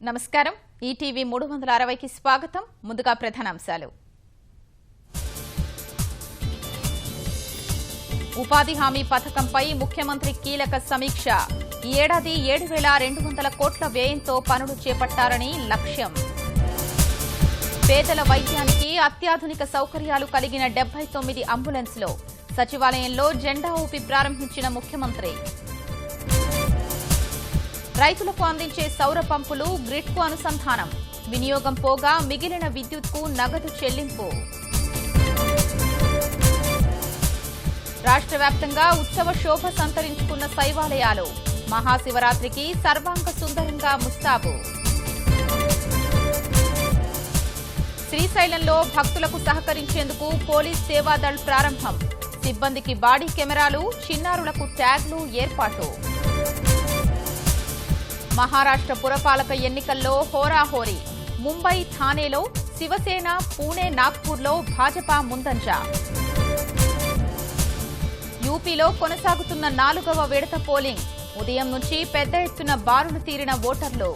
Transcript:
నమస్కారం ఈటీవీ 360కి స్వాగతం ముందుగా ప్రధానాంశాలు ఉపాధి హామీ పథకంపై ముఖ్యమంత్రి కీలక సమీక్ష ఈ ఏడాది 7,200 కోట్ల వ్యయంతో పనులు చేపట్టారని లక్ష్యం పేదల వైద్యానికి అత్యాధునిక సౌకర్యాలు కలిగిన 79 అంబులెన్స్లో సచివాలయంలో జెండా ఊపి ప్రారంభించిన ముఖ్యమంత్రి రైతులకు అందించే సౌర పంపులు గ్రిడ్కు అనుసంధానం వినియోగం పోగా మిగిలిన విద్యుత్కు నగదు చెల్లింపు రాష్ట్ర వ్యాప్తంగా ఉత్సవ శోభ సంతరించుకున్న శైవాలయాలు మహాశివరాత్రికి సర్వాంగ సుందరంగా ముస్తాబు శ్రీశైలంలో భక్తులకు సహకరించేందుకు పోలీస్ సేవాదళ్ ప్రారంభం సిబ్బందికి బాడీ కెమెరాలు చిన్నారులకు ట్యాగ్లు ఏర్పాటు మహారాష్ట్ర పురపాలక ఎన్నికల్లో హోరాహోరీ ముంబై థానేలో శివసేన పూణే నాగ్పూర్లో భాజపా ముందంజ యూపీలో కొనసాగుతున్న 4వ విడత పోలింగ్ ఉదయం నుంచి పెద్ద ఎత్తున బారులు తీరిన ఓటర్లు